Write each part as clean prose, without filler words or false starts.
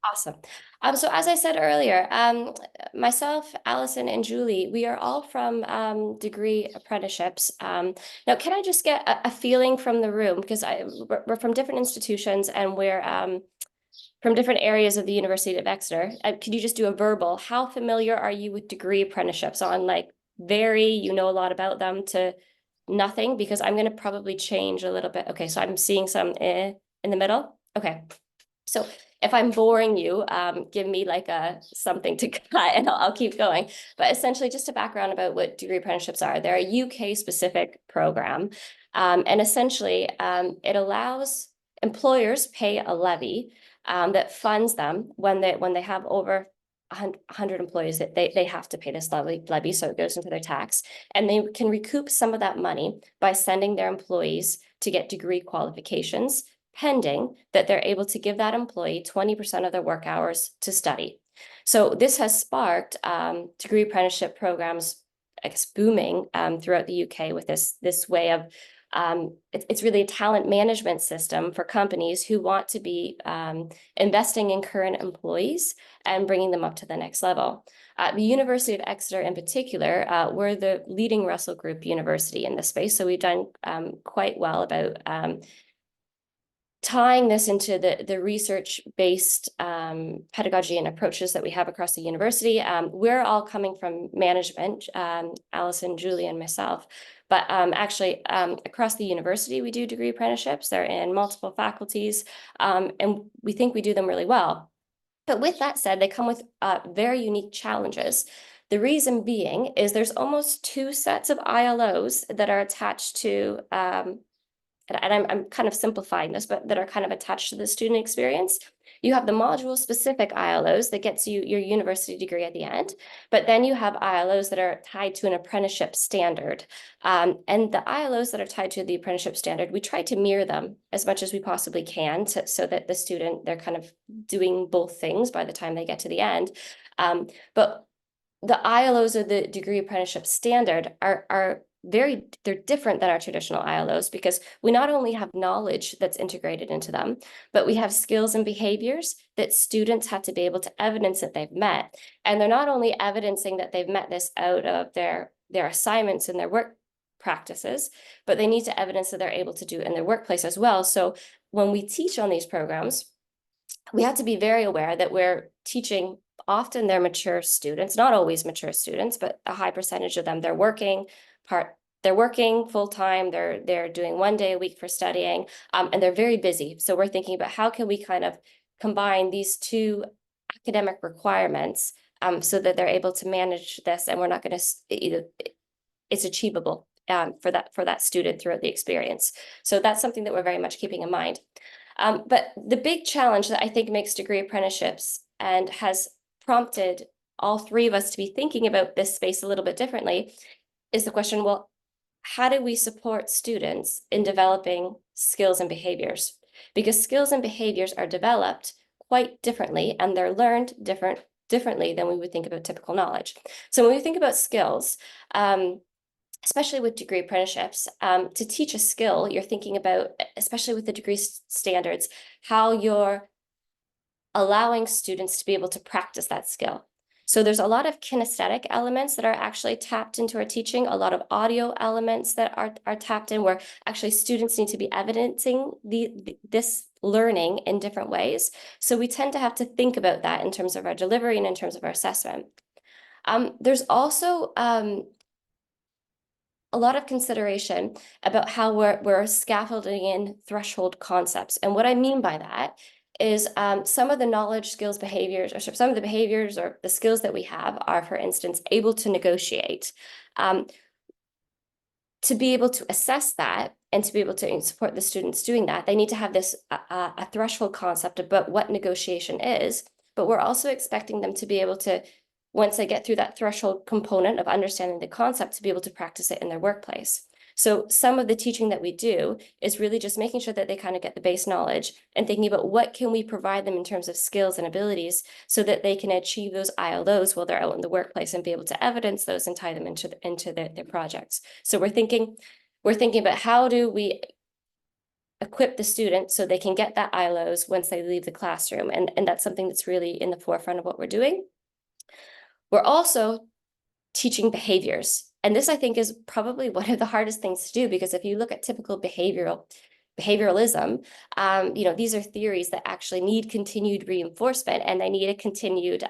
Awesome. So as I said earlier, myself, Alison, and Julie, we are all from degree apprenticeships. Now, can I just get a feeling from the room because we're from different institutions and we're from different areas of the University of Exeter. Could you just do a verbal? How familiar are you with degree apprenticeships? On like very, you know a lot about them to nothing because I'm going to probably change a little bit. Okay, so I'm seeing some in the middle. Okay. So if I'm boring you, give me like something to cut and I'll keep going. But essentially just a background about what degree apprenticeships are. They're a UK specific program. And essentially it allows employers pay a levy that funds them when they have over 100 employees that they have to pay this levy, so it goes into their tax. And they can recoup some of that money by sending their employees to get degree qualifications pending that they're able to give that employee 20% of their work hours to study. So this has sparked degree apprenticeship programs, I guess, booming throughout the UK with this way of it's really a talent management system for companies who want to be investing in current employees and bringing them up to the next level. The University of Exeter in particular, we're the leading Russell Group university in this space. So we've done quite well about tying this into the research-based pedagogy and approaches that we have across the university. We're all coming from management, Alison, Julie, and myself. But actually, across the university, we do degree apprenticeships. They're in multiple faculties, and we think we do them really well. But with that said, they come with very unique challenges. The reason being is there's almost two sets of ILOs that are attached to and I'm kind of simplifying this, but that are kind of attached to the student experience. You have the module specific ILOs that gets you your university degree at the end, but then you have ILOs that are tied to an apprenticeship standard. And the ILOs that are tied to the apprenticeship standard, we try to mirror them as much as we possibly can so that the student, they're kind of doing both things by the time they get to the end. But the ILOs of the degree apprenticeship standard are they're different than our traditional ILOs because we not only have knowledge that's integrated into them, but we have skills and behaviors that students have to be able to evidence that they've met. And they're not only evidencing that they've met this out of their assignments and their work practices, but they need to evidence that they're able to do it in their workplace as well. So when we teach on these programs, we have to be very aware that we're teaching often they're mature students, not always mature students, but a high percentage of them, they're working full time, they're doing 1 day a week for studying, and they're very busy. So we're thinking about how can we kind of combine these two academic requirements so that they're able to manage this and we're not going to, it's achievable for that student throughout the experience. So that's something that we're very much keeping in mind. But the big challenge that I think makes degree apprenticeships and has prompted all three of us to be thinking about this space a little bit differently is the question, well, how do we support students in developing skills and behaviors? Because skills and behaviors are developed quite differently and they're learned differently than we would think about typical knowledge. So when we think about skills, especially with degree apprenticeships, to teach a skill, you're thinking about, especially with the degree standards, how you're allowing students to be able to practice that skill. So there's a lot of kinesthetic elements that are actually tapped into our teaching, a lot of audio elements that are tapped in, where actually students need to be evidencing this learning in different ways. So we tend to have to think about that in terms of our delivery and in terms of our assessment. There's also a lot of consideration about how we're scaffolding in threshold concepts. And what I mean by that is some of the knowledge, skills, behaviors, or some of the behaviors or the skills that we have are, for instance, able to negotiate. To be able to assess that and to be able to support the students doing that, they need to have this a threshold concept about what negotiation is, but we're also expecting them to be able to, once they get through that threshold component of understanding the concept, to be able to practice it in their workplace. So some of the teaching that we do is really just making sure that they kind of get the base knowledge and thinking about what can we provide them in terms of skills and abilities so that they can achieve those ILOs while they're out in the workplace and be able to evidence those and tie them into their projects. So we're thinking about how do we equip the students so they can get that ILOs once they leave the classroom. And that's something that's really in the forefront of what we're doing. We're also teaching behaviors. And this, I think, is probably one of the hardest things to do, because if you look at typical behavioralism, these are theories that actually need continued reinforcement, and they need a continued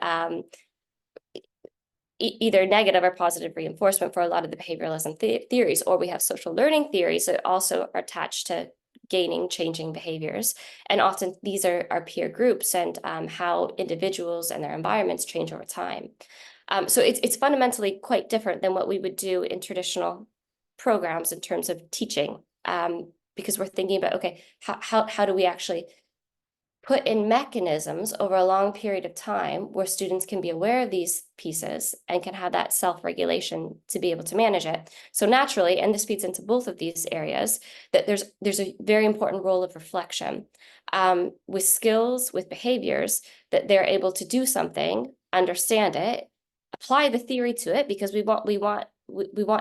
either negative or positive reinforcement for a lot of the behavioralism theories. Or we have social learning theories that also are attached to changing behaviors. And often these are peer groups and how individuals and their environments change over time. So it's fundamentally quite different than what we would do in traditional programs in terms of teaching, because we're thinking about, okay, how do we actually put in mechanisms over a long period of time where students can be aware of these pieces and can have that self-regulation to be able to manage it. So naturally, and this feeds into both of these areas, that there's a very important role of reflection with skills, with behaviors, that they're able to do something, understand it, apply the theory to it, because we want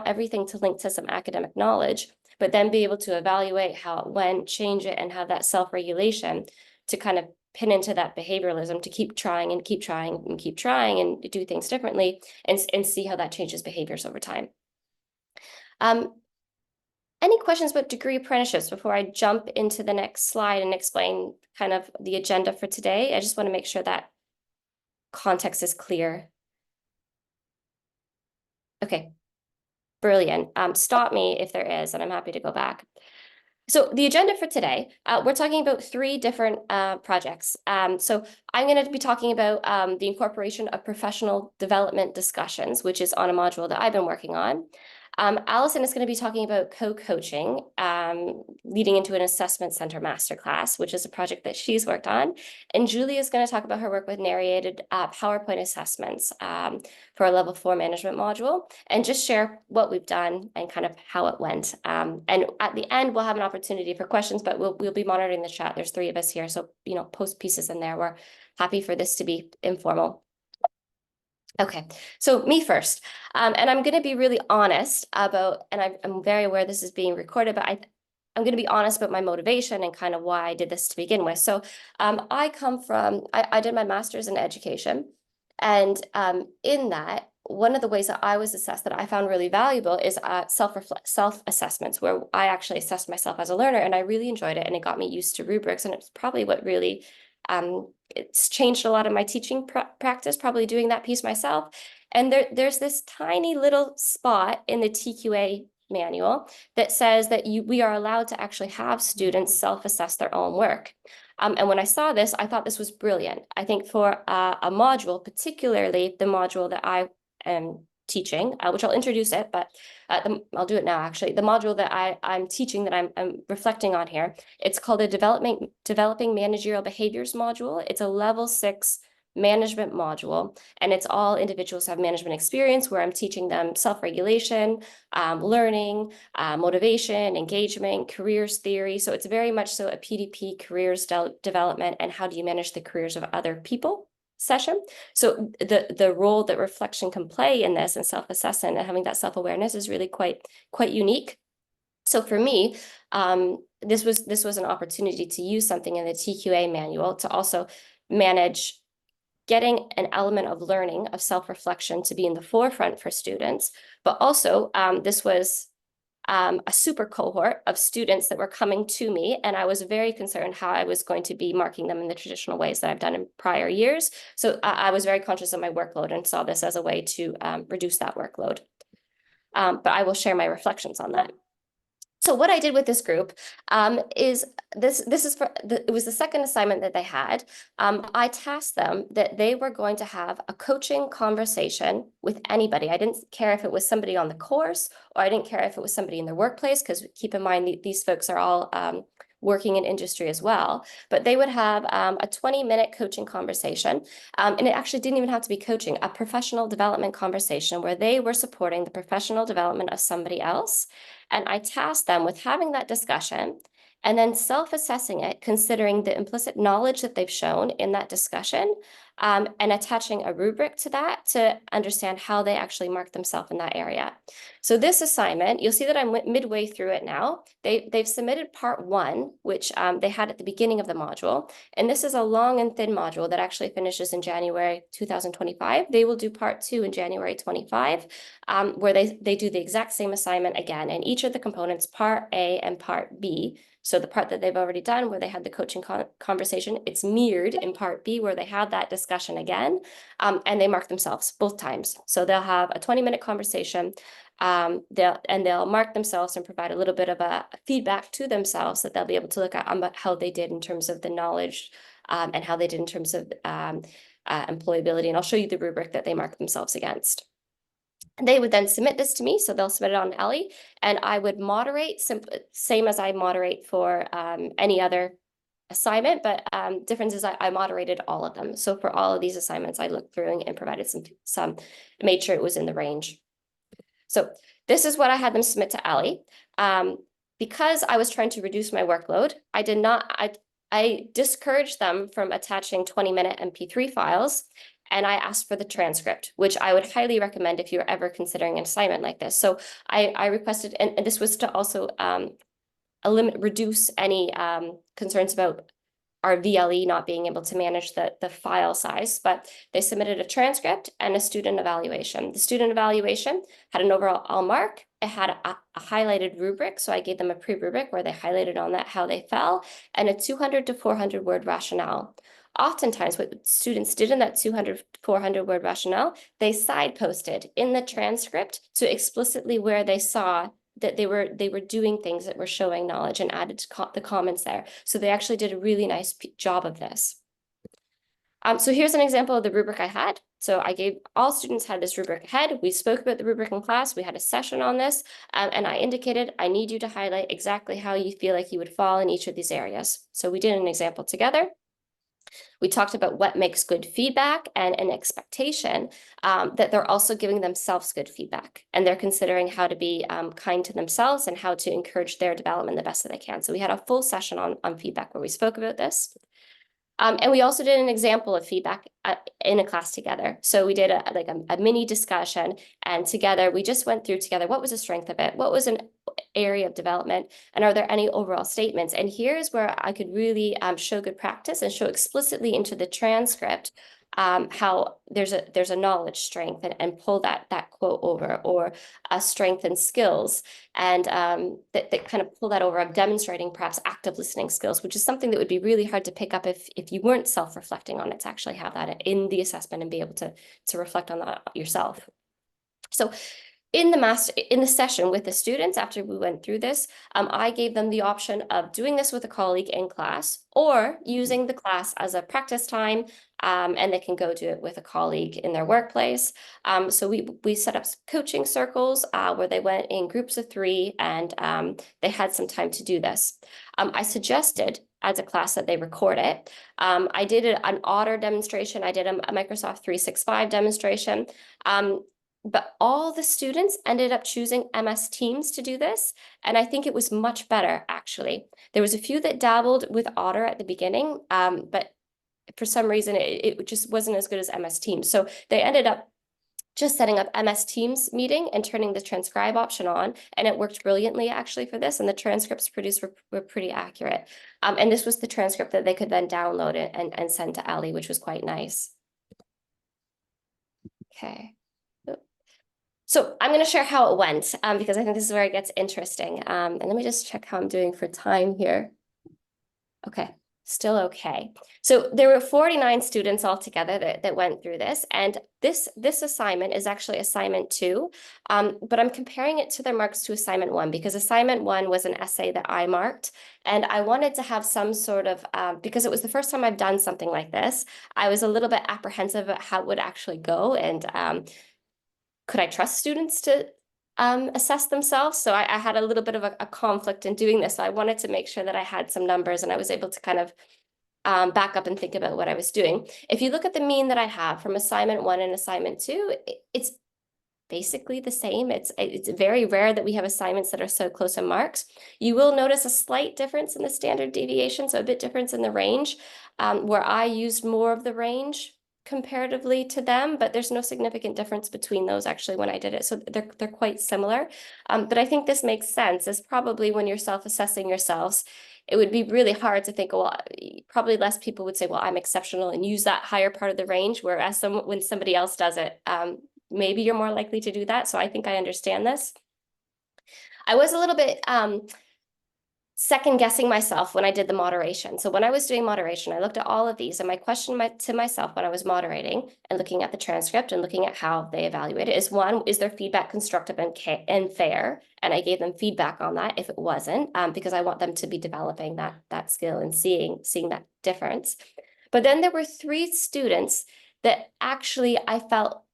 everything to link to some academic knowledge, but then be able to evaluate how it went, change it, and have that self-regulation to kind of pin into that behavioralism, to keep trying and keep trying and keep trying and do things differently, and see how that changes behaviors over time. Any questions about degree apprenticeships before I jump into the next slide and explain kind of the agenda for today? I just want to make sure that context is clear. Okay, brilliant. Stop me if there is, and I'm happy to go back. So the agenda for today, we're talking about 3 different projects. So I'm going to be talking about the incorporation of professional development discussions, which is on a module that I've been working on. Alison is going to be talking about co-coaching, leading into an assessment center masterclass, which is a project that she's worked on. And Julie is going to talk about her work with narrated PowerPoint assessments for a level 4 management module, and just share what we've done and kind of how it went. And at the end, we'll have an opportunity for questions, but we'll be monitoring the chat. There's 3 of us here, so post pieces in there. We're happy for this to be informal. Okay, so me first, and I'm going to be really honest about, and I'm very aware this is being recorded, but I'm going to be honest about my motivation and kind of why I did this to begin with. So I did my master's in education, and in that, one of the ways that I was assessed that I found really valuable is self-assessments, where I actually assessed myself as a learner, and I really enjoyed it, and it got me used to rubrics, and it's probably what really it's changed a lot of my teaching practice, probably doing that piece myself. And there's this tiny little spot in the TQA manual that says that we are allowed to actually have students self-assess their own work. And when I saw this, I thought this was brilliant. I think for a module, particularly the module that I am teaching, which I'll introduce it, but I'll do it now, actually. The module that I'm teaching, that I'm reflecting on here, it's called a Developing Managerial Behaviors module. It's a level 6 management module, and it's all individuals who have management experience, where I'm teaching them self-regulation, learning, motivation, engagement, careers theory. So it's very much so a PDP, careers development, and how do you manage the careers of other people session. So the role that reflection can play in this, and self-assessment and having that self-awareness, is really quite unique. So for me, this was an opportunity to use something in the TQA manual to also manage getting an element of learning, of self-reflection, to be in the forefront for students. But also, this was a super cohort of students that were coming to me, and I was very concerned how I was going to be marking them in the traditional ways that I've done in prior years. So I was very conscious of my workload and saw this as a way to reduce that workload. But I will share my reflections on that. So what I did with this group is it was the second assignment that they had. I tasked them that they were going to have a coaching conversation with anybody. I didn't care if it was somebody on the course, or I didn't care if it was somebody in their workplace, because keep in mind, these folks are all working in industry as well. But they would have a 20-minute coaching conversation. And it actually didn't even have to be coaching, a professional development conversation, where they were supporting the professional development of somebody else. And I tasked them with having that discussion and then self-assessing it, considering the implicit knowledge that they've shown in that discussion, and attaching a rubric to that to understand how they actually mark themselves in that area. So this assignment, you'll see that I'm midway through it now. They've submitted part 1, which they had at the beginning of the module. And this is a long and thin module that actually finishes in January 2025. They will do part 2 in January 25, where they do the exact same assignment again. And each of the components, part A and part B, so the part that they've already done where they had the coaching conversation, it's mirrored in part B where they had that discussion again, and they mark themselves both times. So they'll have a 20-minute conversation, they'll mark themselves and provide a little bit of a feedback to themselves that they'll be able to look at how they did in terms of the knowledge, and how they did in terms of employability. And I'll show you the rubric that they mark themselves against. They would then submit this to me, so they'll submit it on Ellie, and I would moderate, same as I moderate for any other assignment, but difference is I moderated all of them. So for all of these assignments, I looked through and provided some, made sure it was in the range. So this is what I had them submit to Ellie. Because I was trying to reduce my workload, I discouraged them from attaching 20-minute MP3 files, and I asked for the transcript, which I would highly recommend if you're ever considering an assignment like this. So I requested, and this was to also reduce any concerns about our VLE not being able to manage the file size, but they submitted a transcript and a student evaluation. The student evaluation had an overall mark. It had a highlighted rubric, so I gave them a pre-rubric where they highlighted on that how they fell, and a 200 to 400 word rationale. Oftentimes, what students did in that 200 to 400 word rationale, they signposted in the transcript to explicitly where they saw that they were doing things that were showing knowledge, and added the comments there. So they actually did a really nice job of this. So here's an example of the rubric I had. So I gave all students had this rubric ahead. We spoke about the rubric in class. We had a session on this, and I indicated, I need you to highlight exactly how you feel like you would fall in each of these areas. So we did an example together. We talked about what makes good feedback and an expectation that they're also giving themselves good feedback, and they're considering how to be kind to themselves and how to encourage their development the best that they can. So we had a full session on feedback where we spoke about this. And we also did an example of feedback in a class together. So we did a mini discussion, and together we just went through together what was the strength of it, what was an area of development, and are there any overall statements. And here's where I could really show good practice and show explicitly into the transcript how there's a knowledge strength, and pull that quote over, or a strength and skills, and that kind of pull that over of demonstrating perhaps active listening skills, which is something that would be really hard to pick up if you weren't self-reflecting on it, to actually have that in the assessment and be able to reflect on that yourself. So in the session with the students, after we went through this, I gave them the option of doing this with a colleague in class, or using the class as a practice time, and they can go do it with a colleague in their workplace. So we set up coaching circles where they went in groups of 3, and they had some time to do this. I suggested as a class that they record it. I did an Otter demonstration. I did a Microsoft 365 demonstration. But all the students ended up choosing MS Teams to do this, and I think it was much better, actually. There was a few that dabbled with Otter at the beginning, but for some reason, it just wasn't as good as MS Teams. So they ended up just setting up MS Teams meeting and turning the transcribe option on, and it worked brilliantly, actually, for this, and the transcripts produced were pretty accurate. And this was the transcript that they could then download it and send to Ellie, which was quite nice. Okay. So I'm going to share how it went, because I think this is where it gets interesting. And let me just check how I'm doing for time here. Okay, still okay. So there were 49 students altogether that went through this. And this assignment is actually assignment 2, but I'm comparing it to their marks to assignment 1, because assignment 1 was an essay that I marked. And I wanted to have some sort of, because it was the first time I've done something like this, I was a little bit apprehensive about how it would actually go, and could I trust students to assess themselves? So I had a little bit of a conflict in doing this. So I wanted to make sure that I had some numbers, and I was able to kind of back up and think about what I was doing. If you look at the mean that I have from assignment 1 and assignment 2, it's basically the same. It's very rare that we have assignments that are so close in marks. You will notice a slight difference in the standard deviation, so a bit difference in the range, where I used more of the range comparatively to them, but there's no significant difference between those actually when I did it. So they're quite similar. But I think this makes sense, is probably when you're self-assessing yourselves, it would be really hard to think, well, probably less people would say, well, I'm exceptional, and use that higher part of the range, whereas when somebody else does it, maybe you're more likely to do that. So I think I understand this. I was a little bit second guessing myself when I did the moderation. So when I was doing moderation, I looked at all of these, and my question to myself when I was moderating and looking at the transcript and looking at how they evaluate it is, one, is their feedback constructive and fair? And I gave them feedback on that if it wasn't, because I want them to be developing that skill and seeing that difference. But then there were 3 students that actually I felt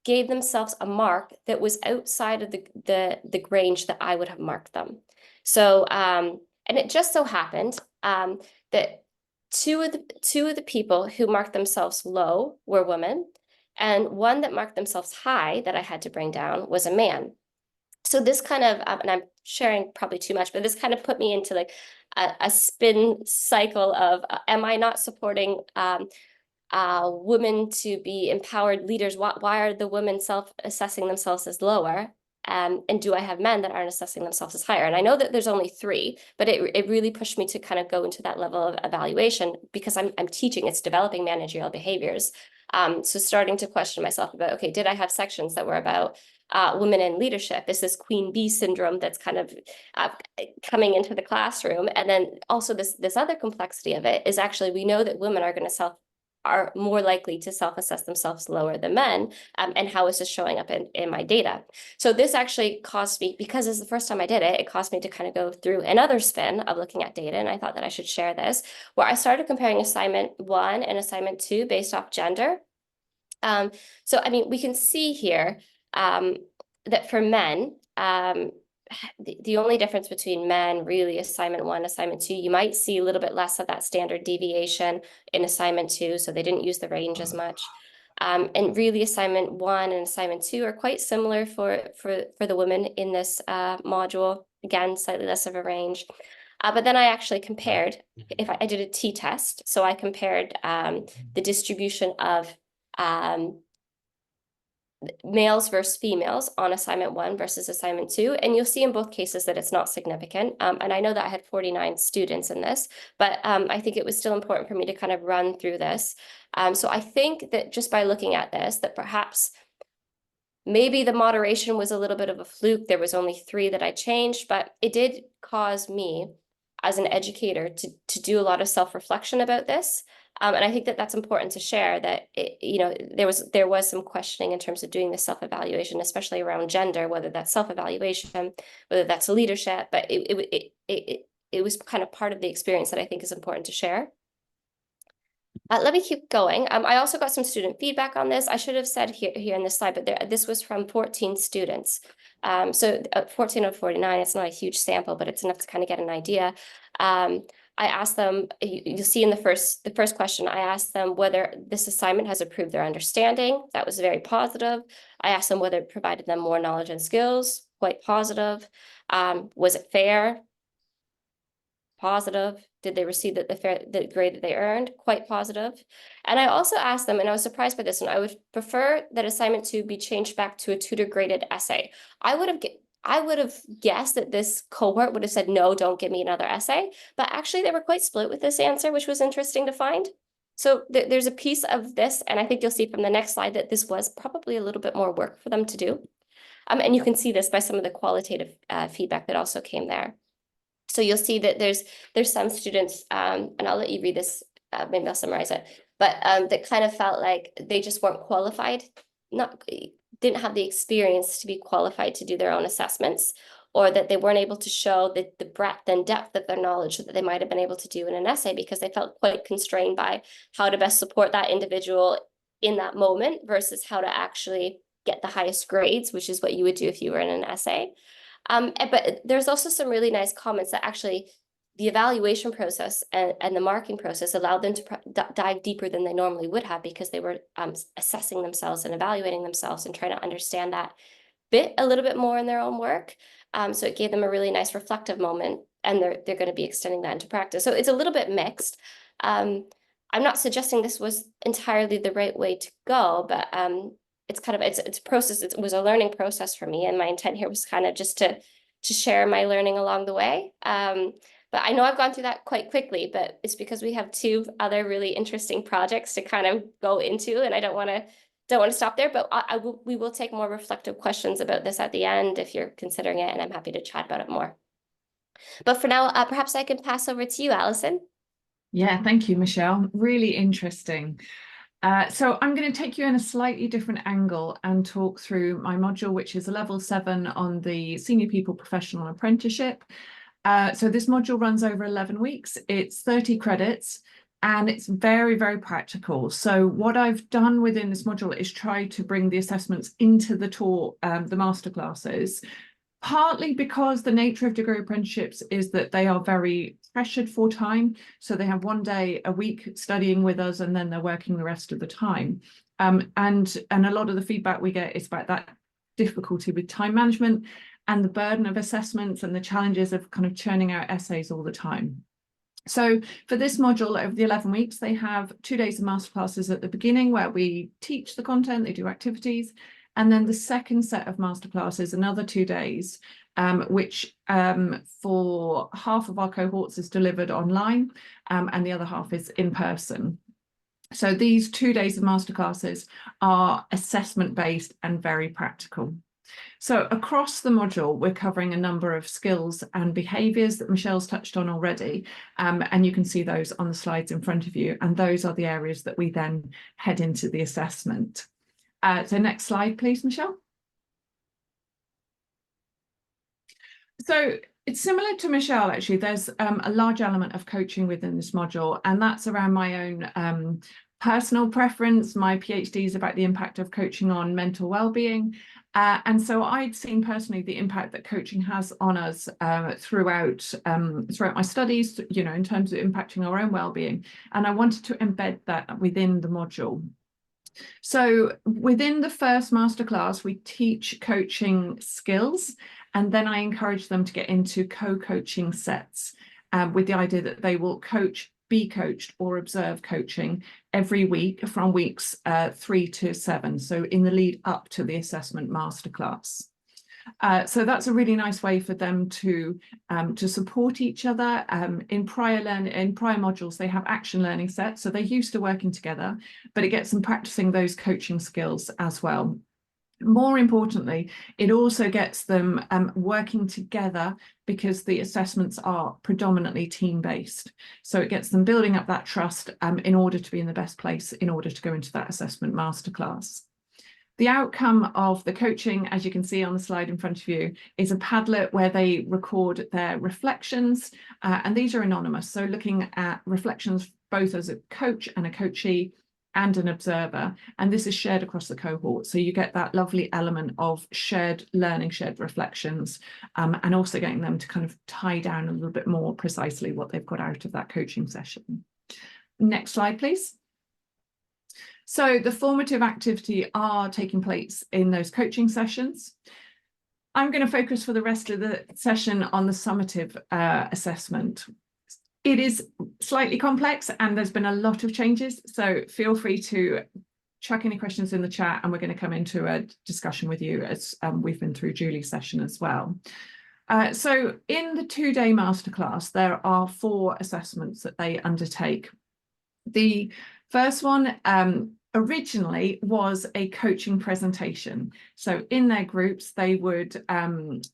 gave themselves a mark that was outside of the range that I would have marked them. So, and it just so happened that two of the people who marked themselves low were women, and one that marked themselves high that I had to bring down was a man. So this kind of, and I'm sharing probably too much, but this kind of put me into like a spin cycle of, am I not supporting women to be empowered leaders? Why are the women self-assessing themselves as lower? And do I have men that aren't assessing themselves as higher? And I know that there's only 3, but it really pushed me to kind of go into that level of evaluation, because I'm teaching, it's developing managerial behaviors. So starting to question myself about, okay, did I have sections that were about women in leadership? Is this queen bee syndrome that's kind of coming into the classroom? And then also this other complexity of it is, actually, we know that women are more likely to self-assess themselves lower than men, and how is this showing up in my data? So this actually caused me, because it's the first time I did it, it caused me to kind of go through another spin of looking at data, and I thought that I should share this, where I started comparing assignment 1 and assignment 2 based off gender. So, I mean, we can see here that for men, the only difference between men, really, assignment 1, assignment 2, you might see a little bit less of that standard deviation in assignment 2, so they didn't use the range as much. And really, assignment 1 and assignment 2 are quite similar for the women in this module. Again, slightly less of a range. But then I actually compared, if I did a t-test, so I compared the distribution of males versus females on assignment 1 versus assignment 2, and you'll see in both cases that it's not significant. And I know that I had 49 students in this, but I think it was still important for me to kind of run through this. So I think that just by looking at this, that perhaps maybe the moderation was a little bit of a fluke. There was only 3 that I changed, but it did cause me as an educator to do a lot of self-reflection about this. And I think that that's important to share, that there was some questioning in terms of doing the self-evaluation, especially around gender, whether that's self-evaluation, whether that's leadership, but it was kind of part of the experience that I think is important to share. Let me keep going. I also got some student feedback on this. I should have said here in this slide, but this was from 14 students. So 14 of 49, it's not a huge sample, but it's enough to kind of get an idea. I asked them, you'll see in the first question, I asked them whether this assignment has improved their understanding. That was very positive. I asked them whether it provided them more knowledge and skills. Quite positive. Was it fair? Positive. Did they receive the grade that they earned? Quite positive. And I also asked them, and I was surprised by this one, I would prefer that assignment 2 be changed back to a tutor graded essay. I would have guessed that this cohort would have said, no, don't give me another essay. But actually, they were quite split with this answer, which was interesting to find. So there's a piece of this, and I think you'll see from the next slide that this was probably a little bit more work for them to do. And you can see this by some of the qualitative feedback that also came there. So you'll see that there's some students, and I'll let you read this, maybe I'll summarize it, but that kind of felt like they just weren't qualified, didn't have the experience to be qualified to do their own assessments, or that they weren't able to show the breadth and depth of their knowledge that they might have been able to do in an essay, because they felt quite constrained by how to best support that individual in that moment versus how to actually get the highest grades, which is what you would do if you were in an essay. But there's also some really nice comments that actually the evaluation process and the marking process allowed them to dive deeper than they normally would have, because they were assessing themselves and evaluating themselves and trying to understand that bit a little bit more in their own work. So it gave them a really nice reflective moment, and they're going to be extending that into practice. So it's a little bit mixed. I'm not suggesting this was entirely the right way to go, but it's kind of it's a process. It was a learning process for me, and my intent here was kind of just to share my learning along the way. But I know I've gone through that quite quickly, but it's because we have two other really interesting projects to kind of go into, and I don't want to stop there. But we will take more reflective questions about this at the end if you're considering it, and I'm happy to chat about it more. But for now, perhaps I can pass over to you, Alison. Yeah, thank you, Michelle. Really interesting. So I'm going to take you in a slightly different angle and talk through my module, which is a level 7 on the Senior People Professional Apprenticeship. So this module runs over 11 weeks. It's 30 credits, and it's very, very practical. So what I've done within this module is try to bring the assessments into the masterclasses, partly because the nature of degree apprenticeships is that they are very pressured for time. So they have 1 day a week studying with us, and then they're working the rest of the time. And a lot of the feedback we get is about that difficulty with time management and the burden of assessments and the challenges of kind of churning out essays all the time. So for this module, over the 11 weeks, they have 2 days of masterclasses at the beginning where we teach the content, they do activities. And then the second set of masterclasses, another 2 days, which for half of our cohorts is delivered online, and the other half is in person. So these 2 days of masterclasses are assessment-based and very practical. So across the module, we're covering a number of skills and behaviours that Michelle's touched on already, and you can see those on the slides in front of you, and those are the areas that we then head into the assessment. So next slide, please, Michelle. So it's similar to Michelle, actually. There's a large element of coaching within this module, and that's around my own personal preference. My PhD is about the impact of coaching on mental well-being. And so I'd seen personally the impact that coaching has on us throughout my studies, you know, in terms of impacting our own well-being. And I wanted to embed that within the module. So within the first masterclass, we teach coaching skills, and then I encourage them to get into co-coaching sets with the idea that they will coach, be coached, or observe coaching every week from weeks 3 to 7, so in the lead up to the assessment masterclass. So that's a really nice way for them to support each other. In prior modules, they have action learning sets, so they're used to working together, but it gets them practicing those coaching skills as well. More importantly, it also gets them working together, because the assessments are predominantly team-based. So it gets them building up that trust in order to be in the best place in order to go into that assessment masterclass. The outcome of the coaching, as you can see on the slide in front of you, is a Padlet where they record their reflections, and these are anonymous. So looking at reflections both as a coach and a coachee and an observer, and this is shared across the cohort. So you get that lovely element of shared learning, shared reflections, and also getting them to kind of tie down a little bit more precisely what they've got out of that coaching session. Next slide, please. So the formative activity are taking place in those coaching sessions. I'm going to focus for the rest of the session on the summative assessment. It is slightly complex, and there's been a lot of changes, so feel free to chuck any questions in the chat, and we're going to come into a discussion with you as we've been through Julie's session as well. So in the 2-day masterclass, there are 4 assessments that they undertake. The first one originally was a coaching presentation. So in their groups, they would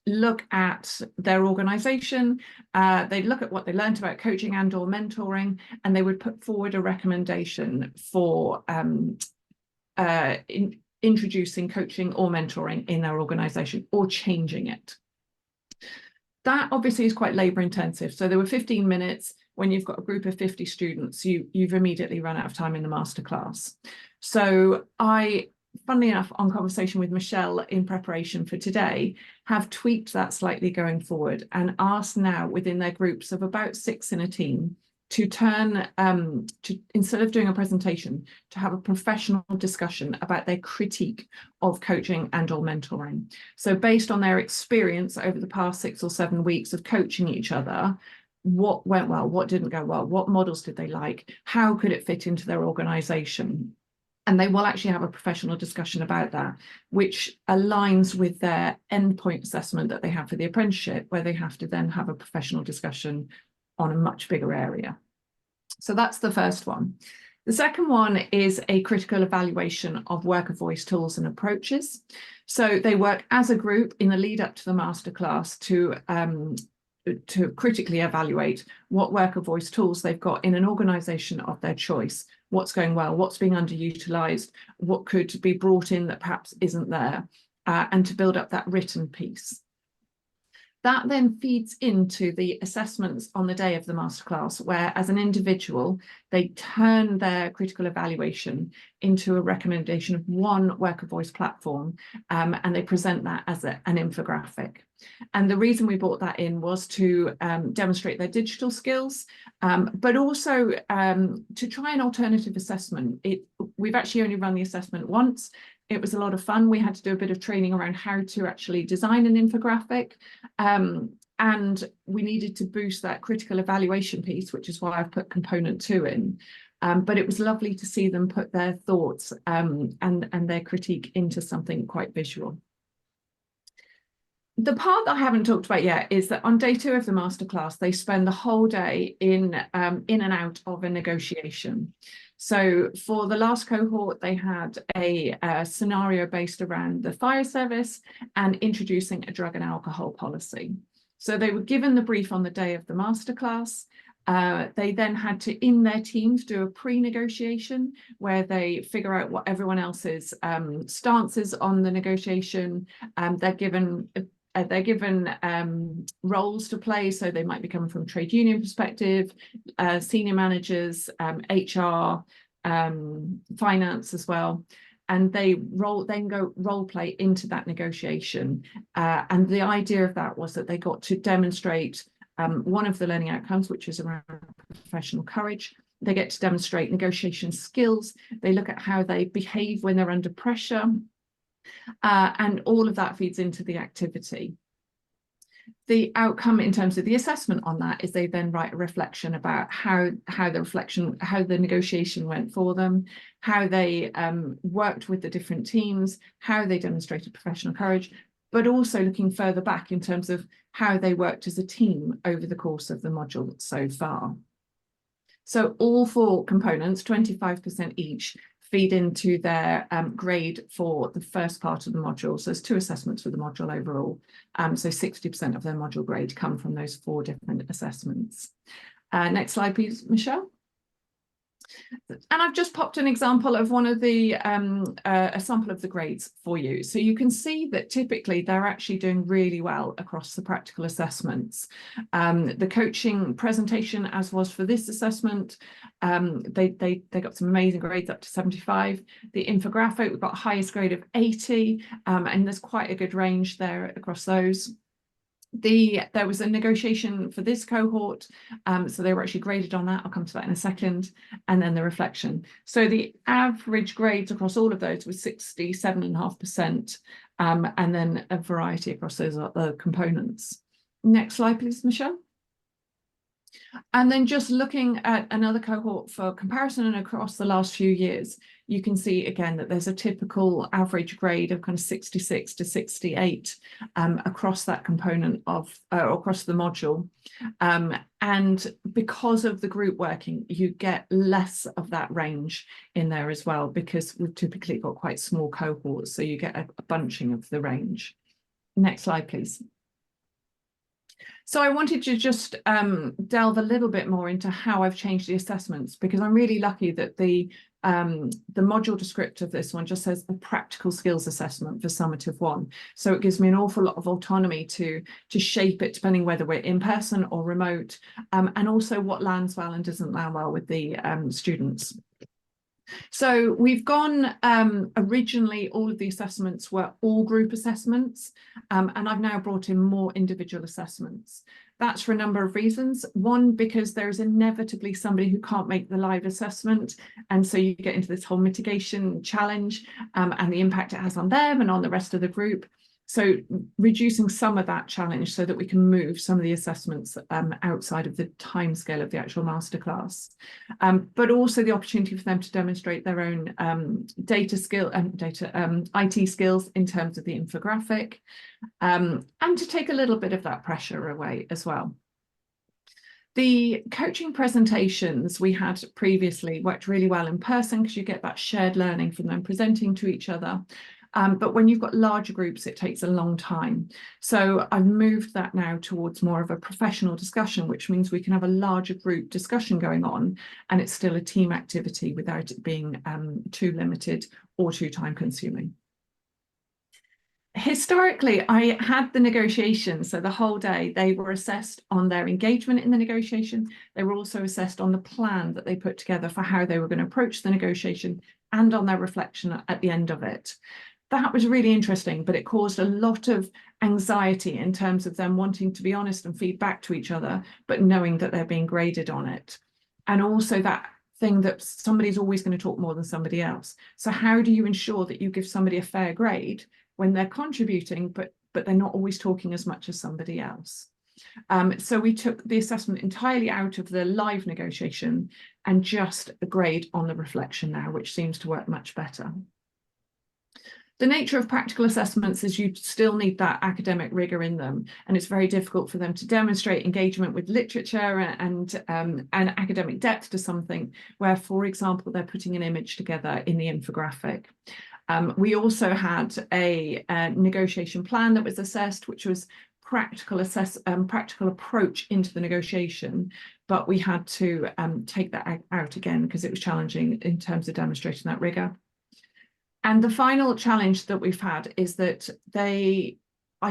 look at their organisation, they'd look at what they learned about coaching and or mentoring, and they would put forward a recommendation for introducing coaching or mentoring in their organisation or changing it. That obviously is quite labour intensive. So there were 15 minutes. When you've got a group of 50 students, you've immediately run out of time in the masterclass. So I funnily enough, on conversation with Michelle in preparation for today, have tweaked that slightly going forward and asked now within their groups of about 6 in a team to turn to, instead of doing a presentation, to have a professional discussion about their critique of coaching and or mentoring. So based on their experience over the past 6 or 7 weeks of coaching each other, what went well, what didn't go well, what models did they like, how could it fit into their organization? And they will actually have a professional discussion about that, which aligns with their endpoint assessment that they have for the apprenticeship, where they have to then have a professional discussion on a much bigger area. So that's the first one. The second one is a critical evaluation of worker voice tools and approaches. So they work as a group in the lead up to the masterclass to critically evaluate what worker voice tools they've got in an organisation of their choice, what's going well, what's being underutilised, what could be brought in that perhaps isn't there, and to build up that written piece. That then feeds into the assessments on the day of the masterclass, where as an individual, they turn their critical evaluation into a recommendation of one worker voice platform, and they present that as an infographic. And the reason we brought that in was to demonstrate their digital skills, but also to try an alternative assessment. We've actually only run the assessment once. It was a lot of fun. We had to do a bit of training around how to actually design an infographic. And we needed to boost that critical evaluation piece, which is why I've put component 2 in. But it was lovely to see them put their thoughts and their critique into something quite visual. The part that I haven't talked about yet is that on day 2 of the masterclass, they spend the whole day in and out of a negotiation. So for the last cohort, they had a scenario based around the fire service and introducing a drug and alcohol policy. So they were given the brief on the day of the masterclass. They then had to, in their teams, do a pre-negotiation where they figure out what everyone else's stances on the negotiation. They're given roles to play, so they might be coming from trade union perspective, senior managers, HR, finance as well, and they then go role play into that negotiation. And the idea of that was that they got to demonstrate one of the learning outcomes, which is around professional courage. They get to demonstrate negotiation skills. They look at how they behave when they're under pressure. And all of that feeds into the activity. The outcome in terms of the assessment on that is they then write a reflection about how the negotiation went for them, how they worked with the different teams, how they demonstrated professional courage, but also looking further back in terms of how they worked as a team over the course of the module so far. So all 4 components, 25% each, feed into their grade for the first part of the module. So there's 2 assessments for the module overall. So 60% of their module grade come from those 4 different assessments. Next slide, please, Michelle. And I've just popped an example of one of the, a sample of the grades for you. So you can see that typically they're actually doing really well across the practical assessments. The coaching presentation, as was for this assessment, they got some amazing grades up to 75. The infographic, we've got highest grade of 80, and there's quite a good range there across those. There was a negotiation for this cohort, so they were actually graded on that. I'll come to that in a second. And then the reflection. So the average grades across all of those was 67.5%, and then a variety across those other components. Next slide, please, Michelle. And then just looking at another cohort for comparison and across the last few years, you can see again that there's a typical average grade of kind of 66 to 68 across that component of across the module. And because of the group working, you get less of that range in there as well, because we've typically got quite small cohorts, so you get a bunching of the range. Next slide, please. So I wanted to just delve a little bit more into how I've changed the assessments, because I'm really lucky that the module descriptor of this one just says a practical skills assessment for summative 1. So it gives me an awful lot of autonomy to shape it depending whether we're in person or remote, and also what lands well and doesn't land well with the students. So we've gone, originally all of the assessments were all group assessments, and I've now brought in more individual assessments. That's for a number of reasons. One, because there is inevitably somebody who can't make the live assessment, and so you get into this whole mitigation challenge, and the impact it has on them and on the rest of the group. So reducing some of that challenge so that we can move some of the assessments outside of the timescale of the actual masterclass, but also the opportunity for them to demonstrate their own IT skills in terms of the infographic, and to take a little bit of that pressure away as well. The coaching presentations we had previously worked really well in person because you get that shared learning from them presenting to each other. But when you've got larger groups, it takes a long time. So I've moved that now towards more of a professional discussion, which means we can have a larger group discussion going on, and it's still a team activity without it being too limited or too time consuming. Historically, I had the negotiations, so the whole day they were assessed on their engagement in the negotiation. They were also assessed on the plan that they put together for how they were going to approach the negotiation and on their reflection at the end of it. That was really interesting, but it caused a lot of anxiety in terms of them wanting to be honest and feed back to each other, but knowing that they're being graded on it. And also that thing that somebody's always going to talk more than somebody else. So how do you ensure that you give somebody a fair grade when they're contributing, but they're not always talking as much as somebody else? So we took the assessment entirely out of the live negotiation and just a grade on the reflection now, which seems to work much better. The nature of practical assessments is you still need that academic rigor in them, and it's very difficult for them to demonstrate engagement with literature and academic depth to something where, for example, they're putting an image together in the infographic. We also had a negotiation plan that was assessed, which was practical approach into the negotiation, but we had to take that out again because it was challenging in terms of demonstrating that rigor. And the final challenge that we've had is that I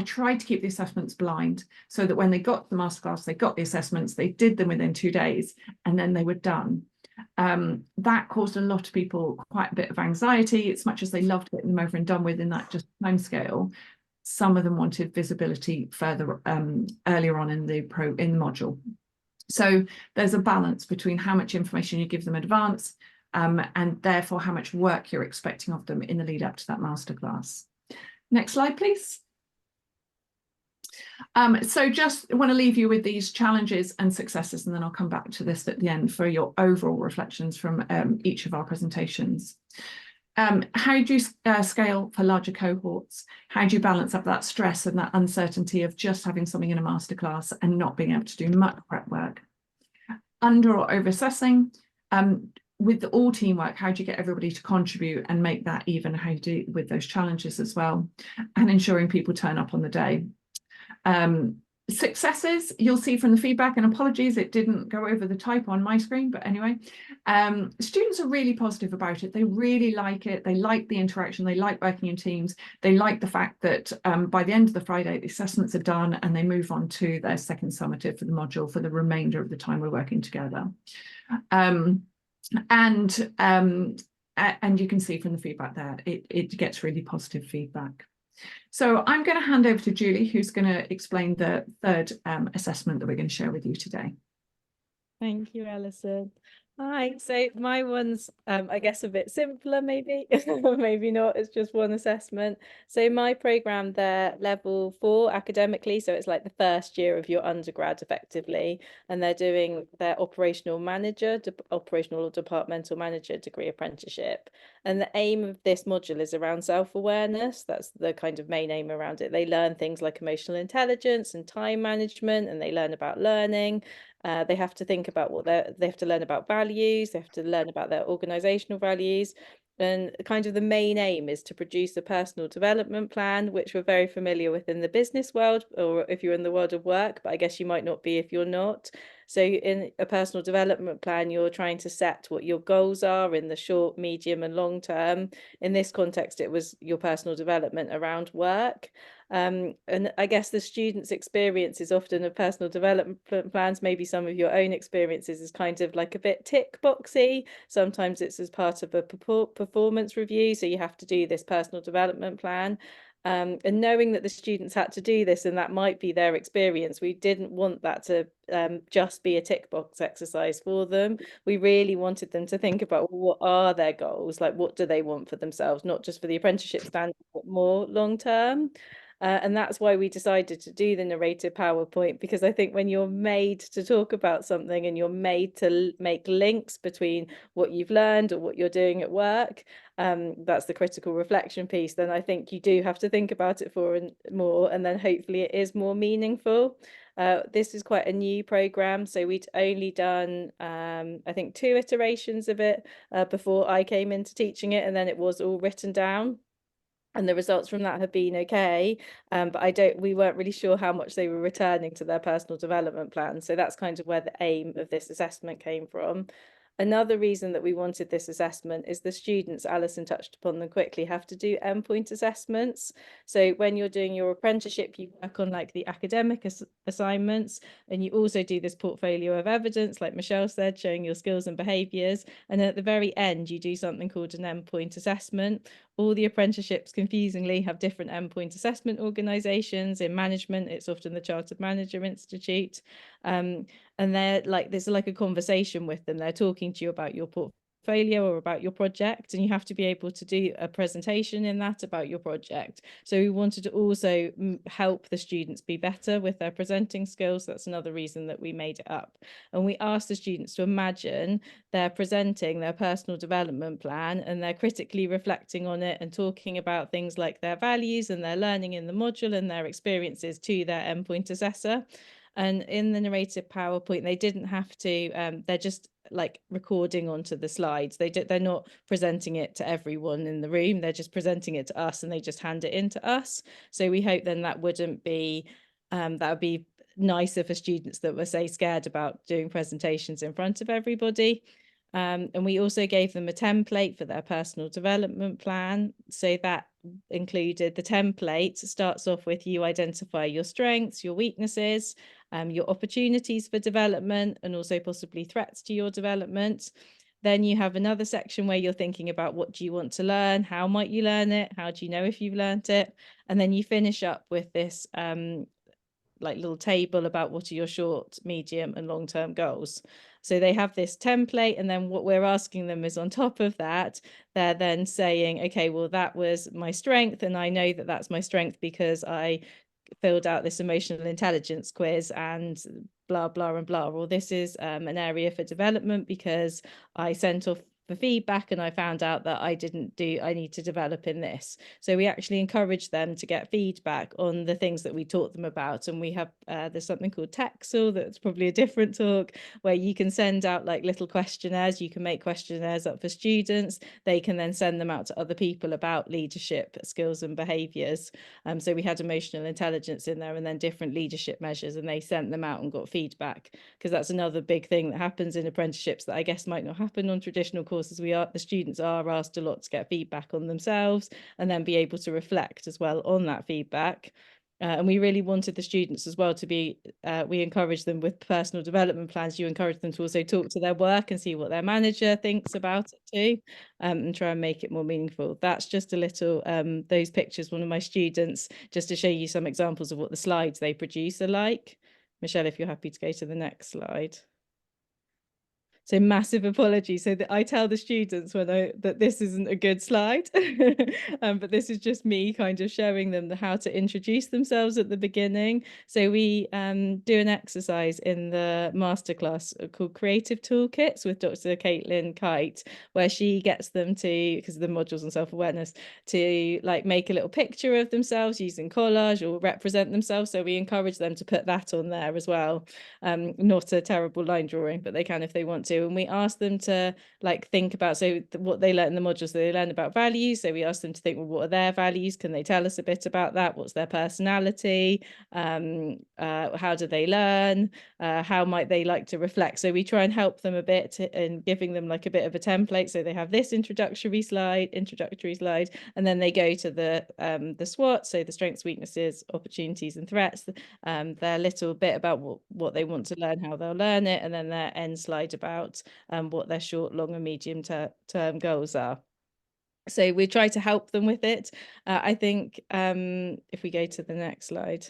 tried to keep the assessments blind so that when they got the masterclass, they got the assessments, they did them within 2 days, and then they were done. That caused a lot of people quite a bit of anxiety. As much as they loved getting them over and done with in that just time scale, some of them wanted visibility further earlier on in the module. So there's a balance between how much information you give them in advance, and therefore how much work you're expecting of them in the lead up to that masterclass. Next slide, please. So just want to leave you with these challenges and successes, and then I'll come back to this at the end for your overall reflections from each of our presentations. How do you scale for larger cohorts? How do you balance up that stress and that uncertainty of just having something in a masterclass and not being able to do much prep work? Under or over assessing? With all teamwork, how do you get everybody to contribute and make that even? How do you deal with those challenges as well? And ensuring people turn up on the day. Successes, you'll see from the feedback, and apologies, it didn't go over the type on my screen, but anyway, students are really positive about it. They really like it. They like the interaction. They like working in teams. They like the fact that by the end of the Friday, the assessments are done and they move on to their second summative for the module for the remainder of the time we're working together. And you can see from the feedback there, it gets really positive feedback. So I'm going to hand over to Julie, who's going to explain the third assessment that we're going to share with you today. Thank you, Alison. Hi, so my one's, I guess, a bit simpler, maybe, maybe not. It's just one assessment. So my program, they're level 4 academically, so it's like the first year of your undergrad, effectively, and they're doing their operational or departmental manager degree apprenticeship. And the aim of this module is around self-awareness. That's the kind of main aim around it. They learn things like emotional intelligence and time management, and they learn about learning. They have to think about they have to learn about values, they have to learn about their organizational values, and kind of the main aim is to produce a personal development plan, which we're very familiar with in the business world, or if you're in the world of work, but I guess you might not be if you're not. So in a personal development plan, you're trying to set what your goals are in the short, medium and long term. In this context, it was your personal development around work. And I guess the students' experiences often of personal development plans, maybe some of your own experiences, is kind of like a bit tick boxy. Sometimes it's as part of a performance review, so you have to do this personal development plan. And knowing that the students had to do this and that might be their experience, we didn't want that to just be a tick box exercise for them. We really wanted them to think about what are their goals, like what do they want for themselves, not just for the apprenticeship standard, but more long term. And that's why we decided to do the narrative PowerPoint, because I think when you're made to talk about something and you're made to make links between what you've learned or what you're doing at work, that's the critical reflection piece, then I think you do have to think about it more, and then hopefully it is more meaningful. This is quite a new program, so we'd only done I think 2 iterations of it before I came into teaching it, and then it was all written down. And the results from that have been okay, but we weren't really sure how much they were returning to their personal development plan. So that's kind of where the aim of this assessment came from. Another reason that we wanted this assessment is the students, Alison touched upon them quickly, have to do endpoint assessments. So when you're doing your apprenticeship, you work on like the academic assignments, and you also do this portfolio of evidence, like Michelle said, showing your skills and behaviours. And then at the very end, you do something called an endpoint assessment. All the apprenticeships, confusingly, have different endpoint assessment organisations. In management, it's often the Chartered Manager Institute. And they're like, there's like a conversation with them. They're talking to you about your portfolio or about your project, and you have to be able to do a presentation in that about your project. So we wanted to also help the students be better with their presenting skills. That's another reason that we made it up. And we asked the students to imagine they're presenting their personal development plan and they're critically reflecting on it and talking about things like their values and their learning in the module and their experiences to their endpoint assessor. And in the narrative PowerPoint, they didn't have to, they're just like recording onto the slides. They're not presenting it to everyone in the room. They're just presenting it to us and they just hand it in to us. So we hope then that wouldn't be, that would be nicer for students that were, say, scared about doing presentations in front of everybody. And we also gave them a template for their personal development plan. So that included, the template starts off with you identify your strengths, your weaknesses, your opportunities for development, and also possibly threats to your development. Then you have another section where you're thinking about what do you want to learn, how might you learn it, how do you know if you've learned it, and then you finish up with this like little table about what are your short, medium and long-term goals. So they have this template, and then what we're asking them is on top of that, they're then saying, okay, well, that was my strength, and I know that that's my strength because I filled out this emotional intelligence quiz and blah, blah, and blah. Or this is an area for development because I sent off for feedback and I found out that I need to develop in this. So we actually encourage them to get feedback on the things that we taught them about. And we have, there's something called Texel, that's probably a different talk, where you can send out like little questionnaires. You can make questionnaires up for students. They can then send them out to other people about leadership skills and behaviours. So we had emotional intelligence in there and then different leadership measures, and they sent them out and got feedback, because that's another big thing that happens in apprenticeships that I guess might not happen on traditional courses. The students are asked a lot to get feedback on themselves and then be able to reflect as well on that feedback. And we really wanted the students as well to be, we encourage them with personal development plans. You encourage them to also talk to their work and see what their manager thinks about it too, and try and make it more meaningful. That's just a little, those pictures, one of my students, just to show you some examples of what the slides they produce are like. Michelle, if you're happy to go to the next slide. So massive apologies. So that I tell the students that this isn't a good slide, but this is just me kind of showing them how to introduce themselves at the beginning. So we do an exercise in the masterclass called Creative Toolkits with Dr. Caitlin Kite, where she gets them to, because of the modules on self-awareness, to like make a little picture of themselves using collage or represent themselves. So we encourage them to put that on there as well. Not a terrible line drawing, but they can if they want to. to, and we asked them to like think about what they learned in the modules. So they learned about values, so we asked them to think, well, what are their values? Can they tell us a bit about that? What's their personality? How do they learn? How might they like to reflect? So we try and help them a bit in giving them like a bit of a template. So they have this introductory slide, and then they go to the SWOT, so the strengths, weaknesses, opportunities and threats, their little bit about what they want to learn, how they'll learn it, and then their end slide about what their short, long and medium term goals are. So we try to help them with it. I think if we go to the next slide.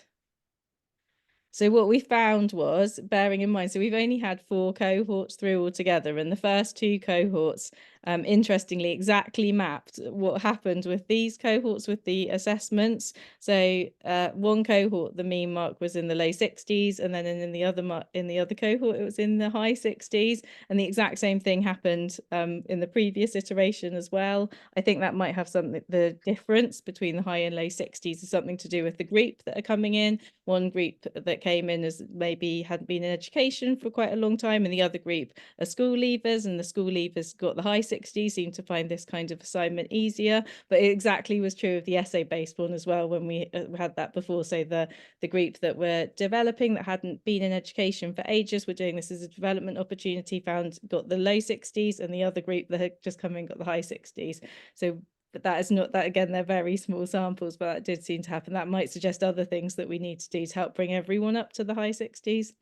So what we found was, bearing in mind, so we've only had 4 cohorts through altogether, and the first 2 cohorts, interestingly, exactly mapped what happened with these cohorts with the assessments. So one cohort, the mean mark was in the low 60s, and then in the other cohort, it was in the high 60s, and the exact same thing happened in the previous iteration as well. I think that might have something, the difference between the high and low 60s is something to do with the group that are coming in. One group that came in as maybe hadn't been in education for quite a long time, and the other group are school leavers, and the school leavers got the high 60s, seem to find this kind of assignment easier. But it exactly was true of the essay-based one as well when we had that before. So the group that were developing, that hadn't been in education for ages, were doing this as a development opportunity, got the low 60s, and the other group that had just come in got the high 60s. So but that is not that, again, they're very small samples, but that did seem to happen. That might suggest other things that we need to do to help bring everyone up to the high 60s.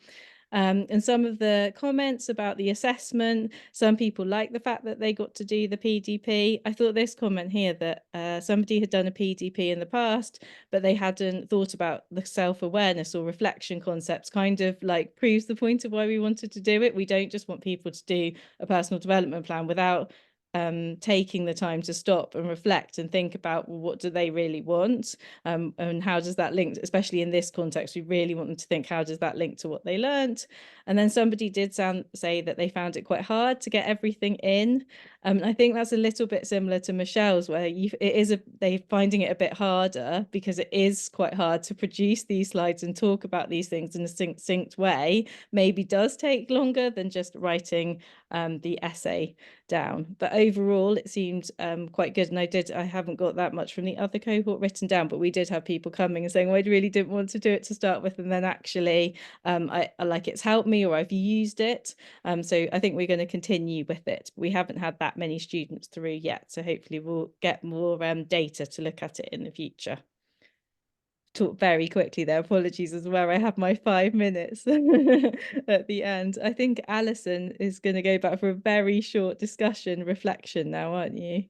And some of the comments about the assessment, some people like the fact that they got to do the PDP. I thought this comment here that somebody had done a PDP in the past, but they hadn't thought about the self-awareness or reflection concepts, kind of like proves the point of why we wanted to do it. We don't just want people to do a personal development plan without taking the time to stop and reflect and think about, well, what do they really want, and how does that link, especially in this context, we really want them to think, how does that link to what they learnt? And then somebody did say that they found it quite hard to get everything in. I think that's a little bit similar to Michelle's, where they're finding it a bit harder because it is quite hard to produce these slides and talk about these things in a succinct way. Maybe does take longer than just writing the essay down, but overall it seemed quite good. And I haven't got that much from the other cohort written down, but we did have people coming and saying, well, I really didn't want to do it to start with, and then actually I like it's helped me, or I've used it. So I think we're going to continue with it. We haven't had that many students through yet, so hopefully we'll get more data to look at it in the future. Talk very quickly there, apologies as well, I have my 5 minutes at the end. I think Alison is going to go back for a very short discussion reflection now, aren't you?